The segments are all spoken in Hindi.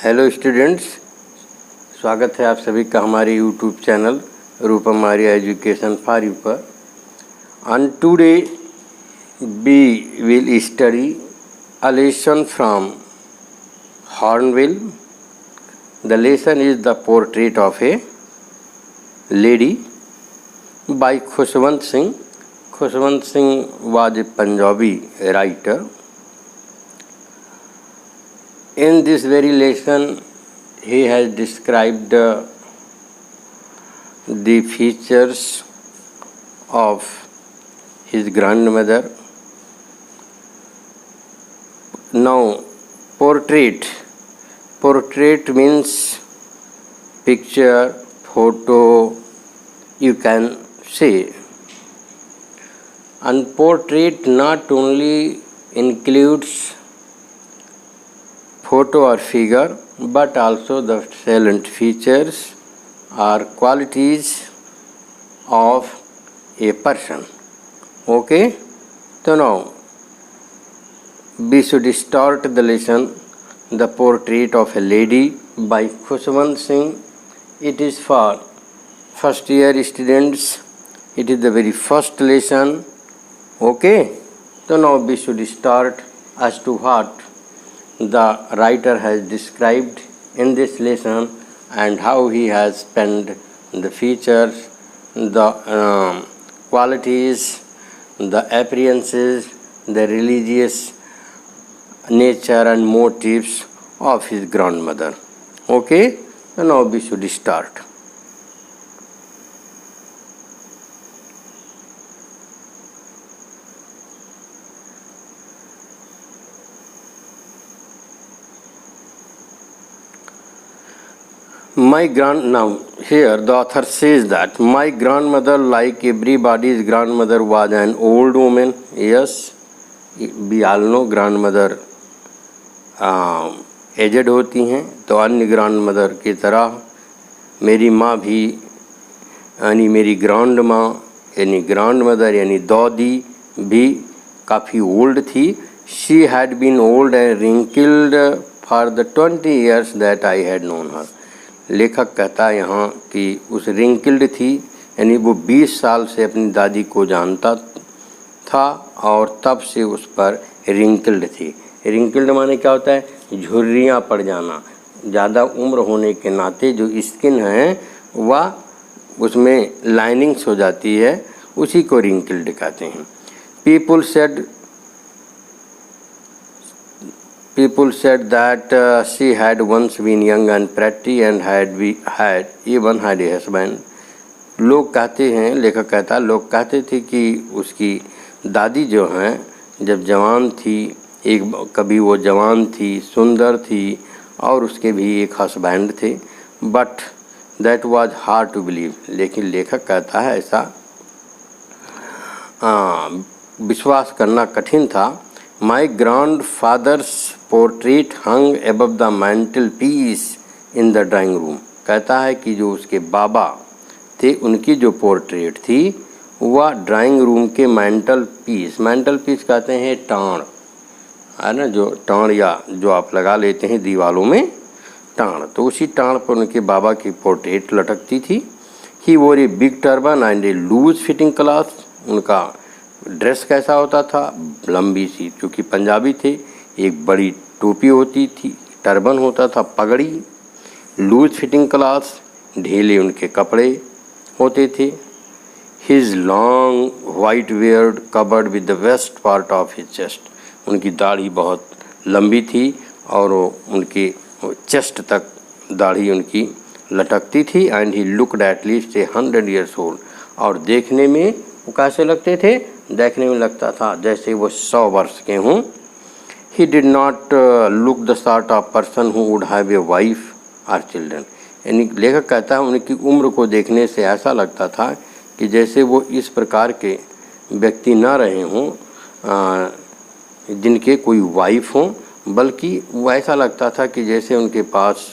हेलो स्टूडेंट्स, स्वागत है आप सभी का हमारे YouTube channel Rupam Arya education for you पर। On today we will study a lesson from Hornbill. The lesson is the portrait of a lady by Khushwant Singh. Khushwant Singh was a Punjabi writer. In this very lesson, he has described the features of his grandmother. Now, portrait means picture, photo, you can say. And portrait not only includes photo or figure, but also the salient features or qualities of a person. Okay, so now we should start the lesson, The Portrait of a Lady by Khushwant Singh. It is for first year students. It is the very first lesson. Okay, so now we should start as to what the writer has described in this lesson and how he has penned the features, the qualities, the appearances, the religious nature and motives of his grandmother. Okay, so now we should start. Now here the author says that my grandmother, like everybody's grandmother, was an old woman. Yes, we all know grandmother aged होती हैं, तो अन्य ग्रैंड मदर की तरह मेरी माँ भी यानी मेरी ग्रैंड माँ यानी ग्रैंड मदर यानी दादी भी काफ़ी ओल्ड थी. She had been old and wrinkled for the 20 years that I had known her. लेखक कहता है यहाँ कि उस रिंकल्ड थी यानी वो 20 साल से अपनी दादी को जानता था और तब से उस पर रिंकल्ड थी. रिंकल्ड माने क्या होता है? झुर्रियाँ पड़ जाना. ज़्यादा उम्र होने के नाते जो स्किन है वह उसमें लाइनिंग्स हो जाती है, उसी को रिंकल्ड कहते हैं. People said that she had once been young and pretty and had even had a husband. लोग कहते हैं, लेखक कहता है, लोग कहते थे कि उसकी दादी जो हैं जब जवान थी, कभी वो जवान थी, सुंदर थी और उसके भी एक हस्बैंड थे. But that was hard to believe. लेकिन लेखक कहता है ऐसा विश्वास करना कठिन था. My grandfather's portrait hung above the mantelpiece in the drawing room. कहता है कि जो उसके बाबा थे उनकी जो पोर्ट्रेट थी वह ड्राइंग रूम के मैंटल पीस कहते हैं टाण, है ना, जो टाण या जो आप लगा लेते हैं दीवालों में टाण, तो उसी टाण पर उनके बाबा की पोर्ट्रेट लटकती थी. He wore a big turban and a loose fitting cloth. उनका ड्रेस कैसा होता था? लंबी सी, क्योंकि पंजाबी थे, एक बड़ी टोपी होती थी, टर्बन होता था, पगड़ी, लूज फिटिंग क्लॉथ, ढीले उनके कपड़े होते थे. His long white beard covered with the west part of his chest. उनकी दाढ़ी बहुत लंबी थी और उनकी चेस्ट तक दाढ़ी उनकी लटकती थी. And he looked at least 100 years old. और देखने में वो कैसे लगते थे? देखने में लगता था जैसे वो 100 वर्ष के हों. He did not look the sort of person who would have a wife और चिल्ड्रन. यानी लेखक कहता है उनकी उम्र को देखने से ऐसा लगता था कि जैसे वो इस प्रकार के व्यक्ति ना रहे हों जिनके कोई वाइफ हों, बल्कि वो ऐसा लगता था कि जैसे उनके पास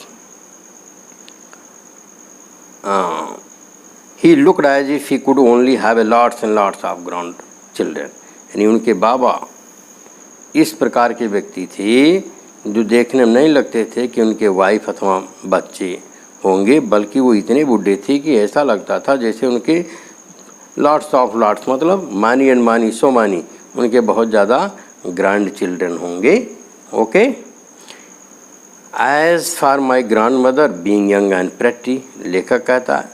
he looked as if he could only have a lots and lots of grandchildren. यानी उनके बाबा इस प्रकार के व्यक्ति थे जो देखने में नहीं लगते थे कि उनके वाइफ अथवा बच्चे होंगे, बल्कि वो इतने बूढ़े थे कि ऐसा लगता था जैसे उनके लॉट्स ऑफ लॉट्स, मतलब मानी एंड मानी सो मानी, उनके बहुत ज़्यादा ग्रैंड चिल्ड्रन होंगे। Okay. As for my grandmother being young and pretty, लेखक कहता है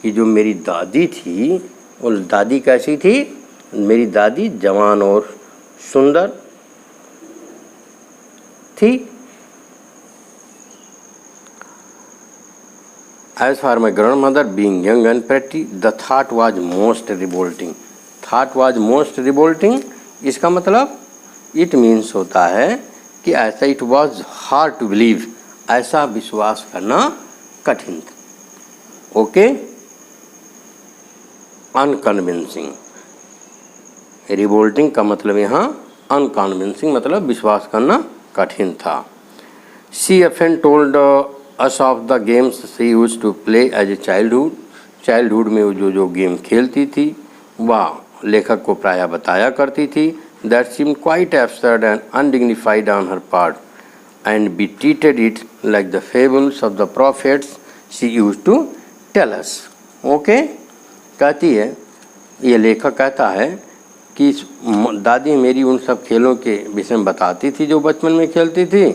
कि जो मेरी दादी थी, वो दादी कैसी थी? मेरी दादी जवान और सुंदर थी। As for my grandmother being young and pretty, the thought was most revolting. Thought was most revolting, इसका मतलब it means होता है कि ऐसा it was hard to believe, ऐसा विश्वास करना कठिन था। ओके। अनकन्विंसिंग, रिवोल्टिंग का मतलब यहाँ अनकन्विंसिंग, मतलब विश्वास करना कठिन था। She often told us of the games she used to play as a childhood. Childhood में वो जो गेम खेलती थी वह लेखक को प्रायः बताया करती थी। That seemed quite absurd and undignified on her part, and we treated it like the fables of the prophets she used to tell us. Okay? कहती है, ये लेखक कहता है कि दादी मेरी उन सब खेलों के विषय में बताती थी जो बचपन में खेलती थी,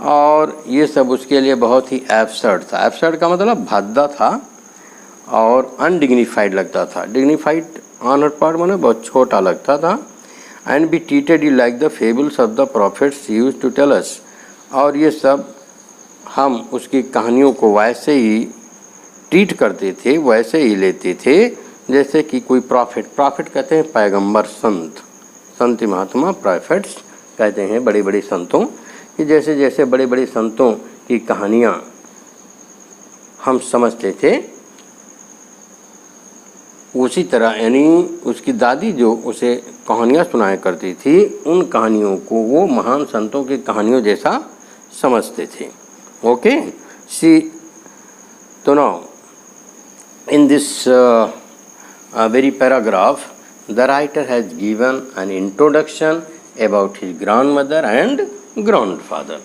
और ये सब उसके लिए बहुत ही एब्सर्ड था। एब्सर्ड का मतलब भद्दा था और अनडिग्निफाइड लगता था। डिग्निफाइड ऑन हर पार्ट माने बहुत छोटा लगता था। And be treated you like the fables of the prophets used to tell us, और ये सब हम उसकी कहानियों को वैसे ही ट्रीट करते थे, वैसे ही लेते थे जैसे कि कोई प्रॉफिट, प्रॉफिट कहते हैं पैगंबर, संत, संत महात्मा, प्रॉफिट्स कहते हैं बड़े बड़े संतों कि जैसे जैसे बड़े बड़े संतों की कहानियाँ हम समझते थे, उसी तरह यानी उसकी दादी जो उसे कहानियाँ सुनाया करती थी, उन कहानियों को वो महान संतों की कहानियों जैसा समझते थे। ओके। तो now in this very paragraph, the writer has given an introduction about his grandmother and grandfather.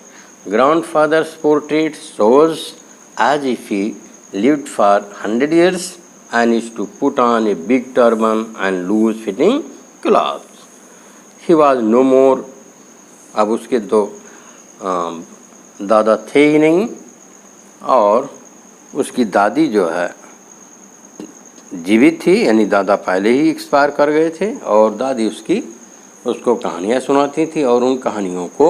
Grandfather's portrait shows as if he lived for 100 years and used to put on a big turban and loose-fitting clothes. He was no more. अब उसके तो दादा थे ही नहीं, और उसकी दादी जो है जीवित थी, यानी दादा पहले ही एक्सपायर कर गए थे, और दादी उसको कहानियाँ सुनाती थी, और उन कहानियों को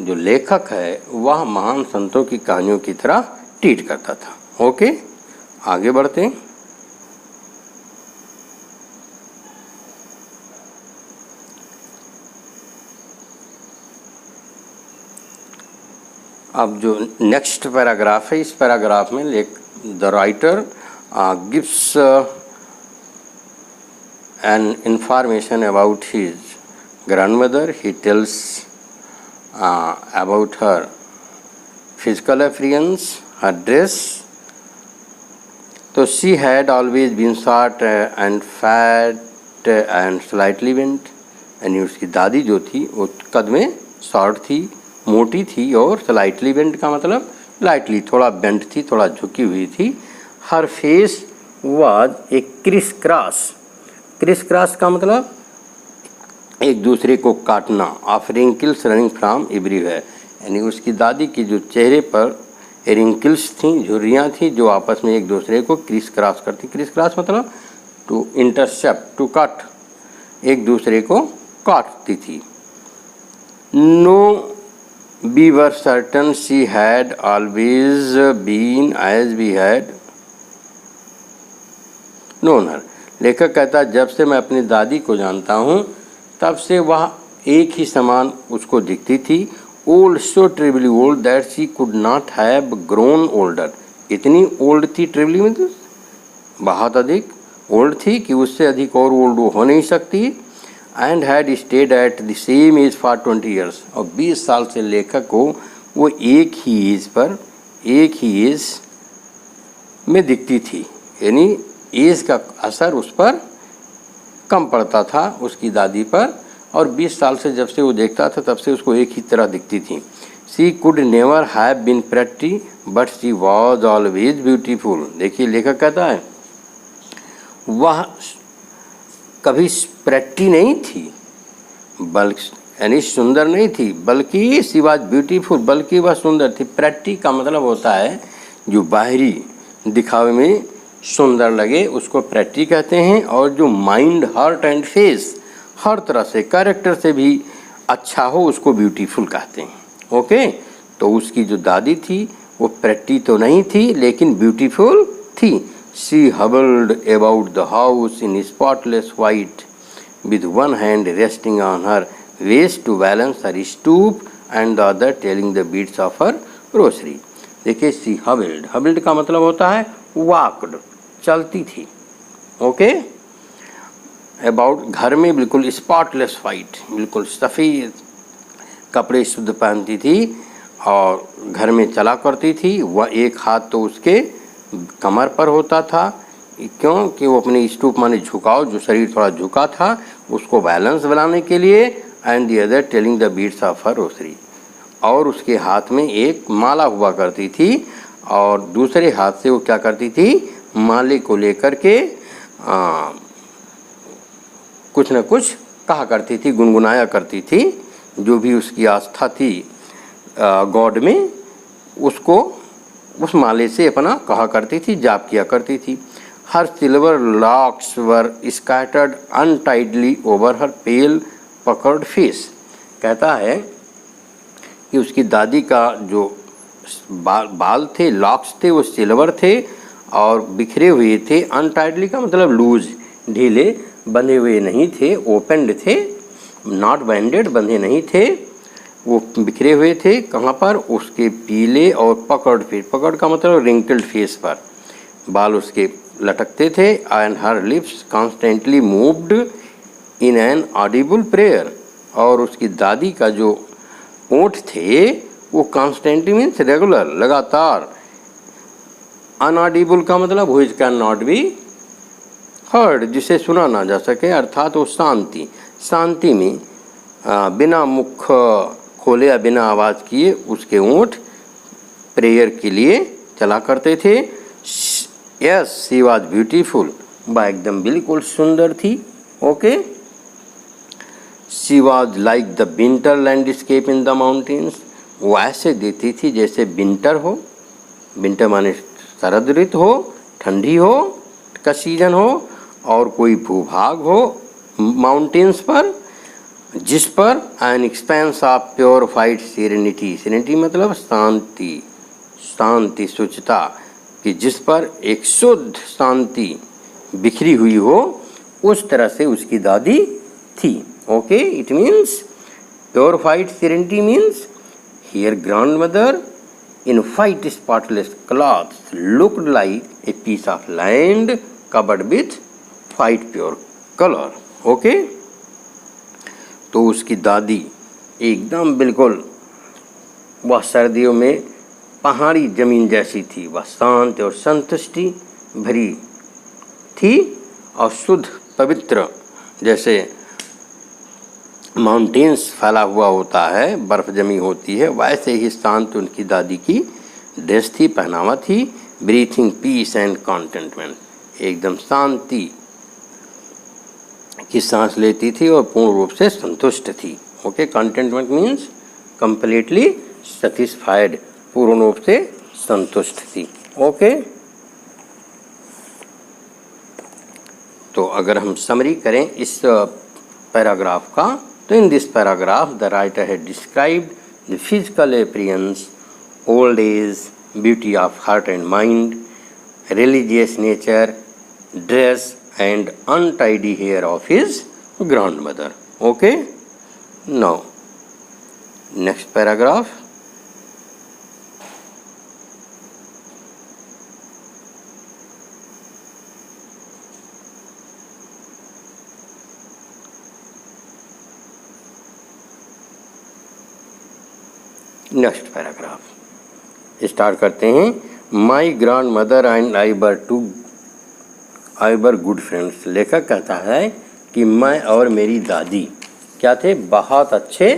जो लेखक है वह महान संतों की कहानियों की तरह ट्रीट करता था। ओके, आगे बढ़ते हैं। अब जो नेक्स्ट पैराग्राफ है, इस पैराग्राफ में the writer gives an information about his grandmother. He tells about her physical appearance, her dress. So she had always been short and fat and slightly bent. यानी उसकी दादी जो थी वो कद में शॉर्ट थी, मोटी थी, और स्लाइटली बेंट का मतलब लाइटली थोड़ा बेंट थी, थोड़ा झुकी हुई थी। Her face was a criss cross. Criss cross का मतलब एक दूसरे को काटना। Of wrinkles running from everywhere, यानी उसकी दादी की जो चेहरे पर रिंकल्स थी, झुर्रियाँ थी, जो आपस में एक दूसरे को क्रिस क्रॉस करती। क्रिस क्रॉस मतलब टू इंटरसेप्ट, टू कट, एक दूसरे को काटती थी। No we were certain she had always been as we had known her. लेखक कहता है जब से मैं अपनी दादी को जानता हूँ तब से वह एक ही समान उसको दिखती थी। Old, so terribly old that she could not have grown older. इतनी ओल्ड थी, ट्रिबली में तो बहुत अधिक ओल्ड थी कि उससे अधिक और ओल्ड वो हो नहीं सकती। And had stayed at the same age for 20 years. और 20 साल से लेखक को वो एक ही एज पर, एक ही एज में दिखती थी, यानी एज का असर उस पर कम पड़ता था उसकी दादी पर। और 20 साल से जब से वो देखता था तब से उसको एक ही तरह दिखती थी। She could never have been pretty but she was always beautiful. देखिए लेखक कहता है वह कभी प्रेटी नहीं थी, बल्कि यानी सुंदर नहीं थी, बल्कि शी वॉज ब्यूटीफुल, बल्कि वह सुंदर थी। प्रेटी का मतलब होता है जो बाहरी दिखावे में सुंदर लगे उसको प्रेटी कहते हैं, और जो mind heart and face her तरह से कैरेक्टर से भी अच्छा हो उसको ब्यूटीफुल कहते हैं। ओके, तो उसकी जो दादी थी वो प्रेटी तो नहीं थी लेकिन ब्यूटीफुल थी। She hobbled about the house in spotless white with one hand resting on her waist to balance her stoop and the other telling the beats of her rosary। देखिए सी हबल्ड, हबल्ड का मतलब होता है वॉक्ड, चलती थी। ओके, अबाउट घर में बिल्कुल स्पॉटलेस वाइट, बिल्कुल सफ़ेद कपड़े शुद्ध पहनती थी और घर में चला करती थी। वह एक हाथ तो उसके कमर पर होता था, क्यों कि वो अपने स्टूप माने झुकाव, जो शरीर थोड़ा झुका था उसको बैलेंस बनाने के लिए, and the other telling the beads of her rosary, और उसके हाथ में एक माला हुआ करती थी और दूसरे हाथ से वो क्या करती थी, माले को लेकर के कुछ न कुछ कहा करती थी, गुनगुनाया करती थी। जो भी उसकी आस्था थी गॉड में, उसको उस माले से अपना कहा करती थी, जाप किया करती थी। हर सिल्वर लॉक्स वर स्कैटर्ड अनटाइडली ओवर हर पेल पकर्ड फेस। कहता है कि उसकी दादी का जो बाल थे, लॉक्स थे, वो सिल्वर थे और बिखरे हुए थे। अनटाइडली का मतलब लूज, ढीले, बंधे हुए नहीं थे, ओपनड थे, नॉट बैंडेड, बंधे नहीं थे, वो बिखरे हुए थे। कहाँ पर, उसके पीले और पकड़ फेस, पकड़ का मतलब रिंकल्ड फेस पर बाल उसके लटकते थे। And her lips constantly moved in an audible prayer, और उसकी दादी का जो ओंठ थे वो कॉन्स्टेंटली मीन्स रेगुलर, लगातार। अनऑडिबल का मतलब which can not be heard, जिसे सुना ना जा सके, अर्थात वो शांति, शांति में बिना मुख खोले या बिना आवाज़ किए उसके ओंठ प्रेयर के लिए चला करते थे। यस शी वॉज ब्यूटीफुल, वह एकदम बिल्कुल सुंदर थी। Okay, she was like the winter landscape in the mountains, वो ऐसे देती थी जैसे विंटर हो, विंटर माने शरद ऋतु हो, ठंडी हो का सीजन हो, और कोई भूभाग हो माउंटेन्स पर, जिस पर an expense of purified serenity, serenity मतलब शांति, शांति स्वच्छता, कि जिस पर एक शुद्ध शांति बिखरी हुई हो, उस तरह से उसकी दादी थी। Okay, it means purified serenity means here grand mother in white spotless cloths looked like a piece of land covered with white pure color। Okay, तो उसकी दादी एकदम बिल्कुल वह सर्दियों में पहाड़ी जमीन जैसी थी, वह शांत और संतुष्टि भरी थी और शुद्ध पवित्र, जैसे माउंटेन्स फैला हुआ होता है, बर्फ़ जमी होती है, वैसे ही शांत उनकी दादी की ड्रेस थी, पहनावा थी। ब्रीथिंग पीस एंड कंटेंटमेंट, एकदम शांति की सांस लेती थी और पूर्ण रूप से संतुष्ट थी। Okay, contentment means completely satisfied, पूर्ण रूप से संतुष्ट थी। ओके, तो अगर हम समरी करें इस पैराग्राफ का, तो in this paragraph the writer had described the physical appearance, old age, beauty of heart and mind, religious nature, dress and untidy hair of his grandmother। Okay, now next paragraph। Next paragraph start करते हैं। My grand mother and I were good friends. लेखक कहता है कि मैं और मेरी दादी क्या थे, बहुत अच्छे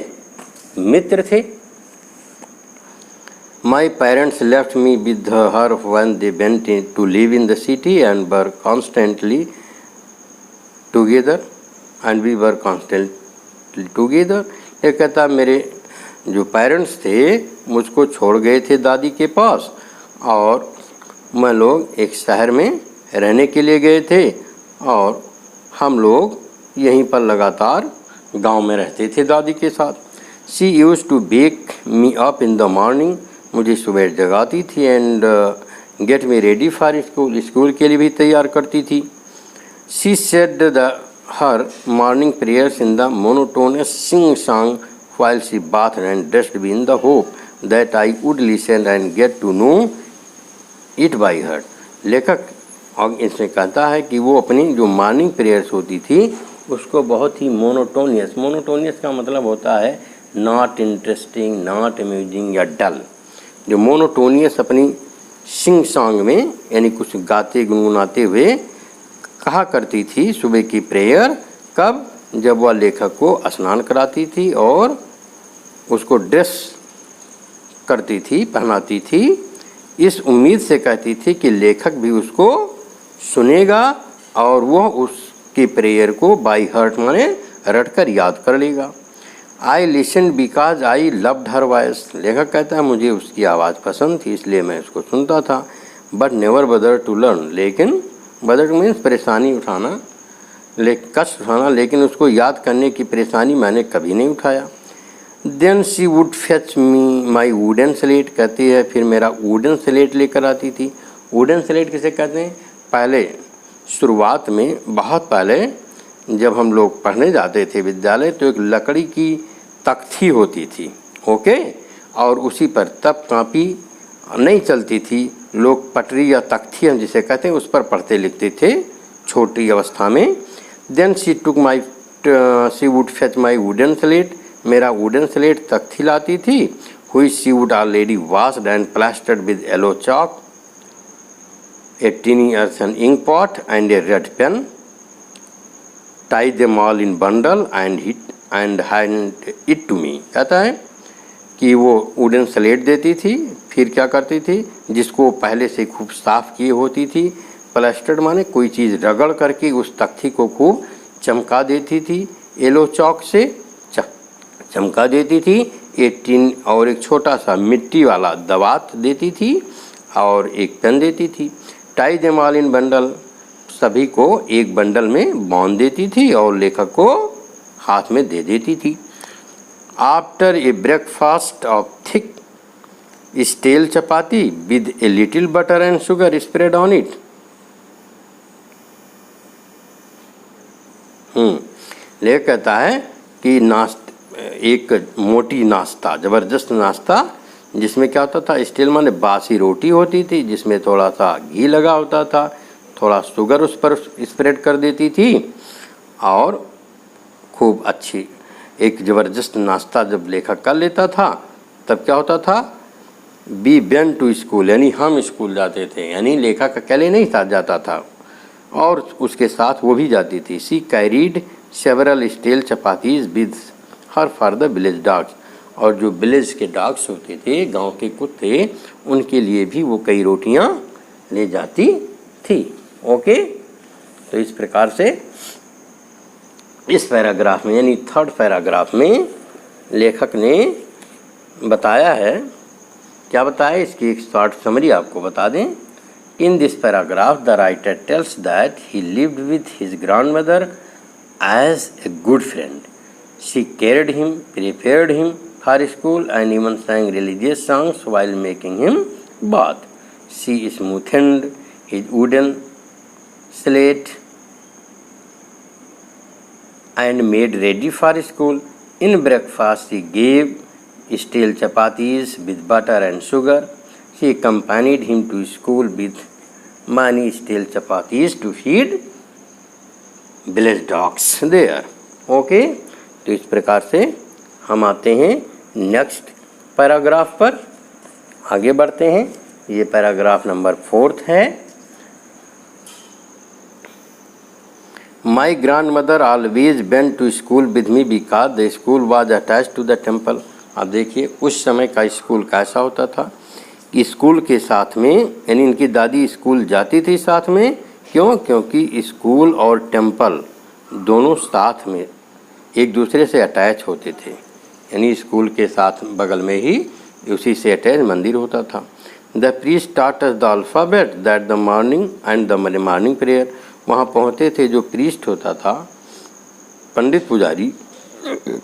मित्र थे। My parents left me with her when they went to live in the city and were constantly together and we were constantly together। ये कहता मेरे जो पेरेंट्स थे मुझको छोड़ गए थे दादी के पास और मैं लोग एक शहर में रहने के लिए गए थे और हम लोग यहीं पर लगातार गांव में रहते थे दादी के साथ। She used to wake me up in the morning, मुझे सुबह जगाती थी and get me ready for school, school के लिए भी तैयार करती थी। She said her morning prayers in the monotonous sing-song while she bathed and dressed me in the hope that I would listen and get to know it by heart। लेखक और इसमें कहता है कि वो अपनी जो मॉर्निंग प्रेयर्स होती थी उसको बहुत ही मोनोटोनियस का मतलब होता है नॉट इंटरेस्टिंग, नॉट अम्यूजिंग या डल। जो मोनोटोनियस अपनी सिंग सॉन्ग में यानी कुछ गाते गुनगुनाते हुए कहा करती थी सुबह की प्रेयर। कब? जब वह लेखक को स्नान कराती थी और उसको ड्रेस करती थी, पहनाती थी, इस उम्मीद से कहती थी कि लेखक भी उसको सुनेगा और वह उसकी प्रेयर को बाई हार्ट माने रटकर याद कर लेगा। I listen because I loved her voice. लेखक कहता है मुझे उसकी आवाज़ पसंद थी इसलिए मैं उसको सुनता था। बट नेवर बदर टू लर्न, लेकिन बदर मीन्स परेशानी उठाना, कष्ट उठाना, लेकिन उसको याद करने की परेशानी मैंने कभी नहीं उठाया। Then she would fetch me my wooden slate, कहती है फिर मेरा वुडन स्लेट लेकर आती थी। वुडन स्लेट किसे कहते हैं? पहले शुरुआत में बहुत पहले जब हम लोग पढ़ने जाते थे विद्यालय तो एक लकड़ी की तख्ती होती थी, ओके, और उसी पर तब कॉपी नहीं चलती थी, लोग पटरी या तख्ती हम जिसे कहते हैं उस पर पढ़ते लिखते थे छोटी अवस्था में। Then she would fetch my wooden slate, मेरा वुडन स्लेट तख्ती लाती थी, हुई she would already washed and plastered with yellow chalk, a tiny earthen ink pot and a red pen, tie them all in bundle and hand it to me। कहता है कि वो वुडन स्लेट देती थी, फिर क्या करती थी, जिसको पहले से खूब साफ़ किए होती थी, प्लास्टर्ड माने कोई चीज़ रगड़ करके उस तख्ती को खूब चमका देती थी, येलो चौक से चमका देती थी, एक टिन और एक छोटा सा मिट्टी वाला दवात देती थी और एक पेन देती थी। Tie them all in bundle, सभी को एक बंडल में बांध देती थी और लेखक को हाथ में दे देती थी। After a breakfast of thick stale chapati with a little butter and sugar spread on it. लेखक कहता है कि एक मोटी नाश्ता, ज़बरदस्त नाश्ता, जिसमें क्या होता था, स्टील माने बासी रोटी होती थी जिसमें थोड़ा सा घी लगा होता था, थोड़ा शुगर उस पर स्प्रेड कर देती थी और खूब अच्छी एक ज़बरदस्त नाश्ता जब लेखक कर लेता था तब क्या होता था, वी वेंट टू स्कूल, यानी हम स्कूल जाते थे, यानी लेखक अकेले नहीं साथ जाता था और उसके साथ वो भी जाती थी। She carried several steel chapatis with her for the village dogs, और जो विलेज के डॉग्स होते थे, गांव के कुत्ते, उनके लिए भी वो कई रोटियां ले जाती थी। ओके, तो इस प्रकार से इस पैराग्राफ में यानी थर्ड पैराग्राफ में लेखक ने बताया है, क्या बताया, इसकी एक शॉर्ट समरी आपको बता दें। In this paragraph the writer tells that he lived with his grandmother as a good friend. She cared him, prepared him for school and even sang religious songs while making him bath. She smoothed his wooden slate and made ready for school. In breakfast she gave stale chapatis with butter and sugar. She accompanied him to school with many stale chapatis to feed village dogs there. Okay, तो इस प्रकार से हम आते हैं नेक्स्ट पैराग्राफ पर, आगे बढ़ते हैं। ये पैराग्राफ नंबर 4 है। My grandmother always went to school with me because the school was attach to the temple. अब देखिए उस समय का स्कूल कैसा होता था। स्कूल के साथ में, यानी इनकी दादी स्कूल जाती थी साथ में। क्यों? क्योंकि स्कूल और टेम्पल दोनों साथ में एक दूसरे से अटैच होते थे, यानी स्कूल के साथ बगल में ही उसी से अटैच मंदिर होता था। The priest taught us the alphabet that the morning and the morning prayer। वहाँ पहुँचते थे जो प्रीस्ट होता था, पंडित पुजारी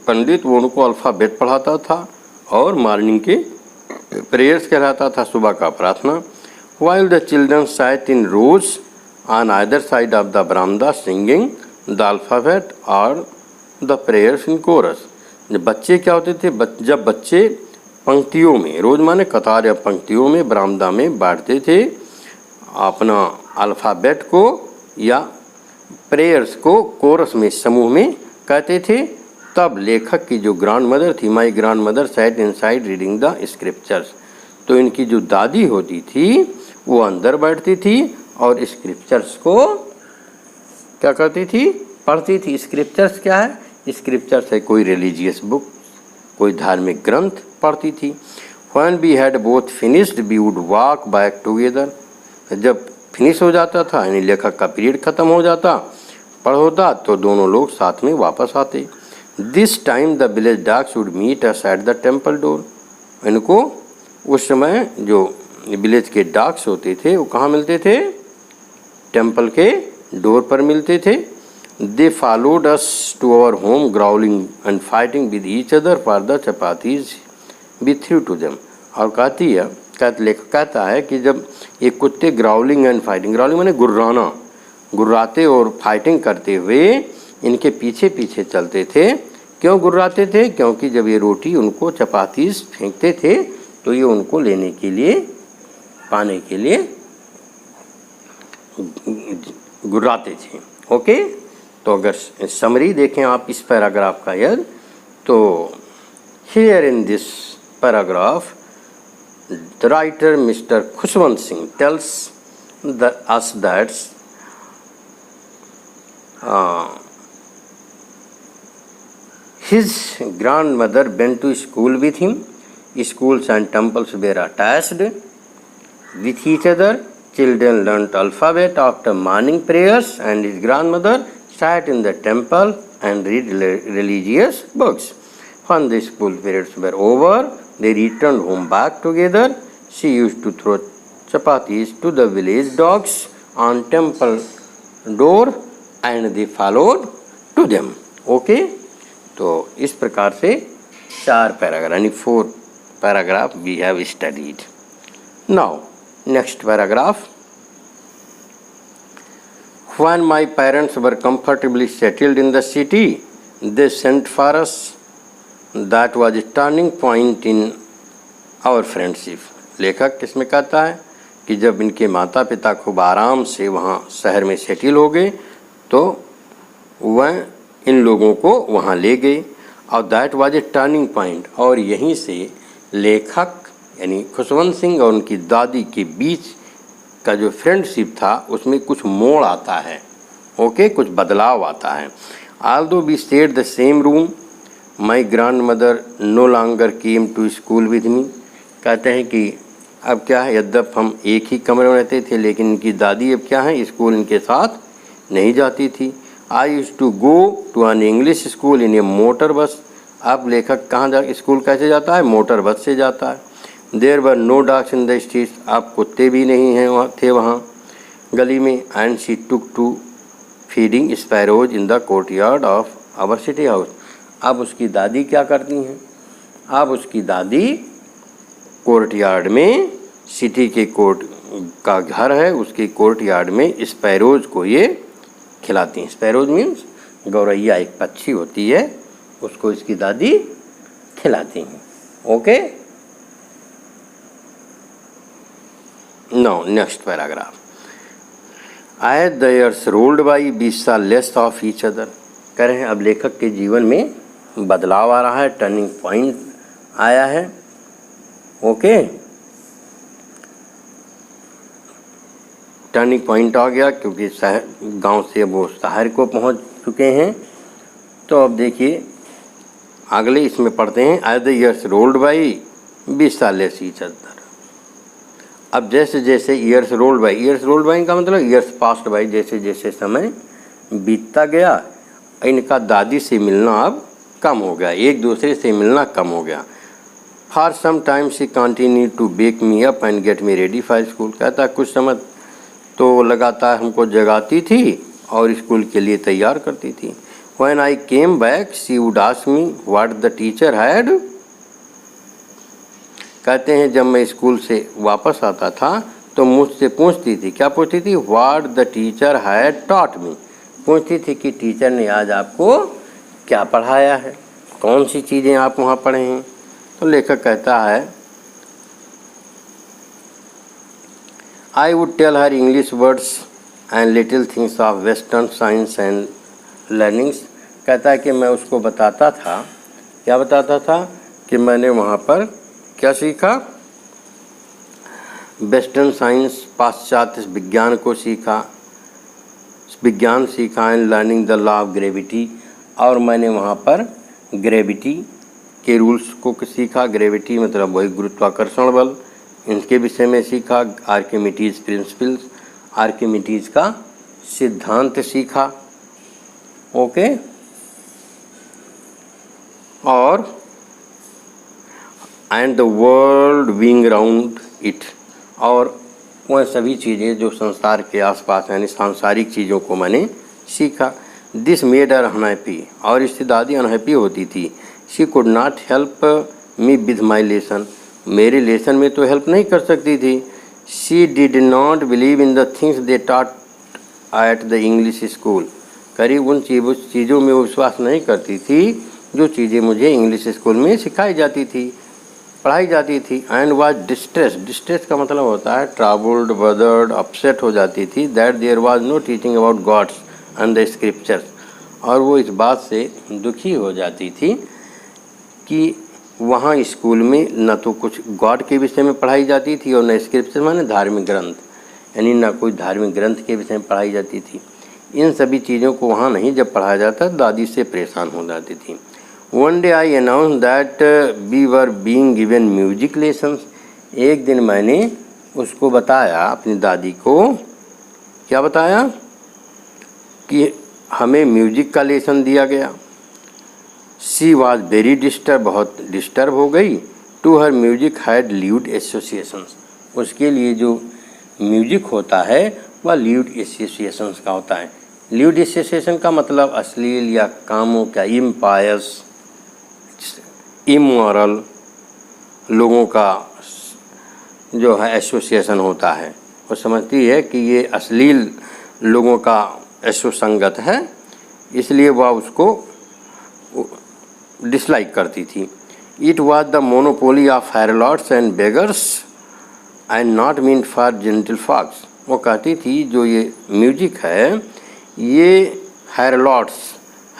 पंडित, वो उनको अल्फ़ाबेट पढ़ाता था और मॉर्निंग के प्रेयर्स कहलाता था, सुबह का प्रार्थना। While the children sat in rows on either side of the veranda singing the alphabet or the prayers in chorus। जब बच्चे क्या होते थे, जब बच्चे पंक्तियों में, रोज माने कतार या पंक्तियों में बरामदा में बांटते थे अपना अल्फ़ाबेट को या प्रेयर्स को कोरस में, समूह में कहते थे, तब लेखक की जो ग्रैंड मदर थी, my grandmother sat inside reading the scriptures, तो इनकी जो दादी होती थी वो अंदर बैठती थी और स्क्रिप्चर्स को क्या करती थी, पढ़ती थी। स्क्रिप्चर्स क्या है? स्क्रिप्चर्स है कोई रिलीजियस बुक, कोई धार्मिक ग्रंथ पढ़ती थी। When we had both finished we would walk back together। जब फिनिश हो जाता था, यानी लेखक का पीरियड ख़त्म हो जाता, पढ़ होता, तो दोनों लोग साथ में वापस आते। This time the village dogs would meet us at the temple door। इनको उस समय जो विलेज के डॉग्स होते थे वो कहाँ मिलते थे? टेम्पल के डोर पर मिलते थे। They followed us to our home growling and fighting with each other for the chapatis we threw to them। और लेखक कहता है कि जब ये कुत्ते ग्राउलिंग एंड फाइटिंग, ग्राउलिंग माने गुर्राना, गुर्राते और फाइटिंग करते हुए इनके पीछे पीछे चलते थे। क्यों गुर्राते थे? क्योंकि जब ये रोटी उनको चपातीस फेंकते थे तो ये उनको लेने के लिए, पाने के लिए गुर्राते थे। ओके, तो अगर समरी देखें आप इस पैराग्राफ का यदि, तो here in this paragraph the writer mister Khushwant Singh tells us that his grandmother went to school with him। Schools and temples were attached with each other। Children learnt alphabet after morning prayers and his grandmother sat in the temple and read religious books। When the school periods were over, they returned home back together। She used to throw chapatis to the village dogs on temple door and they followed to them। Okay, तो इस प्रकार से 4 पैराग्राफ, यानी 4 paragraph we have studied। Now next paragraph। When my parents were comfortably settled in the city, they sent for us। That was a turning point in our friendship। लेखक किसमें कहता है कि जब इनके माता पिता खूब आराम से वहाँ शहर में सेटल हो गए तो वह इन लोगों को वहाँ ले गए, और that was a turning point, और यहीं से लेखक यानी खुशवंत सिंह और उनकी दादी के बीच का जो फ्रेंडशिप था उसमें कुछ मोड़ आता है। ओके, कुछ बदलाव आता है। Although we stayed the same room, my grandmother no longer came to school with me। कहते हैं कि अब क्या है, यद्यप हम एक ही कमरे में रहते थे लेकिन इनकी दादी अब क्या है, स्कूल इनके साथ नहीं जाती थी। I used to go to an English school in a motor bus। अब लेखक कहाँ जा, स्कूल कैसे जाता है? मोटर बस से जाता है। There were no dogs in the streets। अब कुत्ते भी नहीं हैं वहाँ गली में। And she took to feeding sparrows in the courtyard of our city house। अब उसकी दादी क्या करती हैं? अब उसकी दादी कोर्टयार्ड में, सिटी के कोर्ट का घर है उसके कोर्टयार्ड में स्पैरोज को ये खिलाती हैं। स्पैरोज मीन्स गौरैया, एक पक्षी होती है, उसको इसकी दादी खिलाती हैं। Okay, now next paragraph. As the years rolled by, we saw less of each other। कह रहे हैं अब लेखक के जीवन में बदलाव आ रहा है, टर्निंग पॉइंट आया है। ओके, टर्निंग पॉइंट आ गया क्योंकि शहर, गांव से वो शहर को पहुंच चुके हैं। तो अब देखिए अगले इसमें पढ़ते हैं। As the years rolled by, we saw less each other। अब जैसे जैसे ईयर्स रोल्ड बाई का मतलब ईयर्स पास्ट बाई, जैसे जैसे समय बीतता गया इनका दादी से मिलना अब कम हो गया, एक दूसरे से मिलना कम हो गया। For some time she continue to bake me up and get me ready for school. कहता कुछ समय तो लगातार हमको जगाती थी और स्कूल के लिए तैयार करती थी। When I came back, she would ask me what the teacher had। कहते हैं जब मैं स्कूल से वापस आता था तो मुझसे पूछती थी, क्या पूछती थी? What the teacher had taught me। पूछती थी कि टीचर ने आज आपको क्या पढ़ाया है, कौन सी चीज़ें आप वहाँ पढ़े हैं। तो लेखक कहता है I would tell her English words and little things of Western science and learnings. कहता है कि मैं उसको बताता था, क्या बताता था कि मैंने वहाँ पर क्या सीखा, वेस्टर्न साइंस पाश्चात्य विज्ञान को सीखा, विज्ञान सीखा and learning the law of gravity, और मैंने वहाँ पर ग्रेविटी के रूल्स को सीखा। ग्रेविटी मतलब वही गुरुत्वाकर्षण बल, इनके विषय में सीखा। आर्किमिडीज प्रिंसिपल्स, आर्किमिडीज का सिद्धांत सीखा। ओके और and the world being around it, और वह सभी चीज़ें जो संसार के आसपास यानी सांसारिक चीज़ों को मैंने सीखा। दिस मेड हर अनहैप्पी, और इससे दादी अनहैप्पी होती थी। She could not help me with my lesson, मेरे लेसन में तो हेल्प नहीं कर सकती थी। She did not believe in the things they taught at the English school, करीब उन चीज़ों में विश्वास नहीं करती थी जो चीज़ें मुझे इंग्लिश स्कूल में सिखाई जाती थी, पढ़ाई जाती थी। एंड वाज डिस्ट्रेस, डिस्ट्रेस का मतलब होता है ट्रबल्ड, बदर्ड, अपसेट हो जाती थी। That there was no teaching about gods and the scriptures, और वो इस बात से दुखी हो जाती थी कि वहाँ स्कूल में न तो कुछ गॉड के विषय में पढ़ाई जाती थी और न स्क्रिप्चर माने धार्मिक ग्रंथ, यानी न कोई धार्मिक ग्रंथ के विषय में पढ़ाई जाती थी। इन सभी चीज़ों को वहाँ नहीं जब पढ़ाया जाता दादी से परेशान हो जाती थी। One day I announce that we were being given music lessons, एक दिन मैंने उसको बताया, अपनी दादी को क्या बताया कि हमें म्यूजिक का लेसन दिया गया। शी वॉज वेरी डिस्टर्ब, बहुत डिस्टर्ब हो गई। To her music had lewd associations, उसके लिए जो म्यूजिक होता है वह ल्यूड एसोसिएशंस का होता है। ल्यूड एसोसिएशन का मतलब अश्लील या कामों का, इम्पायस, इमोरल लोगों का जो है एसोसिएशन होता है। वो समझती है कि ये अश्लील लोगों का एसोसंगत है, इसलिए वह उसको डिसलाइक करती थी। It was the monopoly of harlots and beggars and not meant for gentle folks. वो कहती थी जो ये म्यूजिक है ये हैरलॉट्स,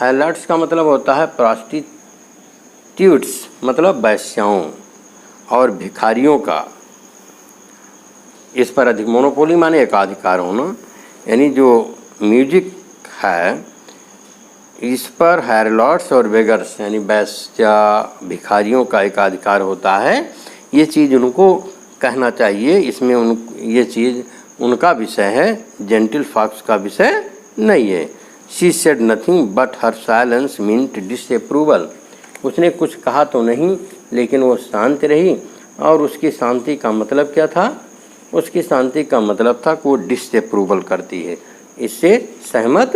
हैरलॉट्स का मतलब होता है प्रॉस्टिट्यूट्स, मतलब वैश्याओं और भिखारियों का, इस पर अधिक, मोनोपोली माने एकाधिकार होना, यानी जो म्यूजिक है इस पर हैरलॉट्स और बेगर्स यानी वैश्या भिखारियों का एकाधिकार होता है। ये चीज़ उनको कहना चाहिए, इसमें ये चीज़ उनका विषय है, जेंटिल फॉक्स का विषय नहीं है। She said nothing but her silence meant disapproval, उसने कुछ कहा तो नहीं लेकिन वो शांत रही, और उसकी शांति का मतलब क्या था? उसकी शांति का मतलब था कि वो डिसअप्रूवल करती है, इससे सहमत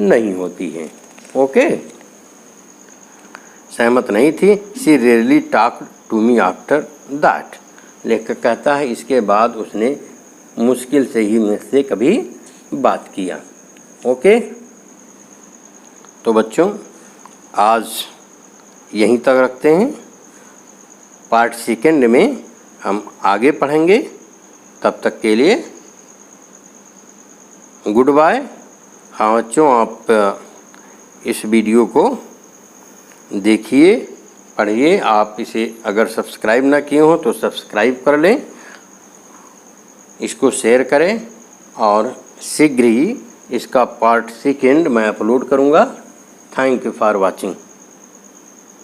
नहीं होती है। ओके, सहमत नहीं थी। She rarely talked to me after that, लेखक कहता है इसके बाद उसने मुश्किल से ही मुझसे कभी बात किया। ओके, तो बच्चों आज यहीं तक रखते हैं। पार्ट सेकंड में हम आगे पढ़ेंगे, तब तक के लिए गुड बाय। हाँ बच्चों, आप इस वीडियो को देखिए, पढ़िए। आप इसे अगर सब्सक्राइब ना किए हो तो सब्सक्राइब कर लें, इसको शेयर करें, और शीघ्र ही इसका पार्ट सेकंड मैं अपलोड करूँगा। Thank you for watching.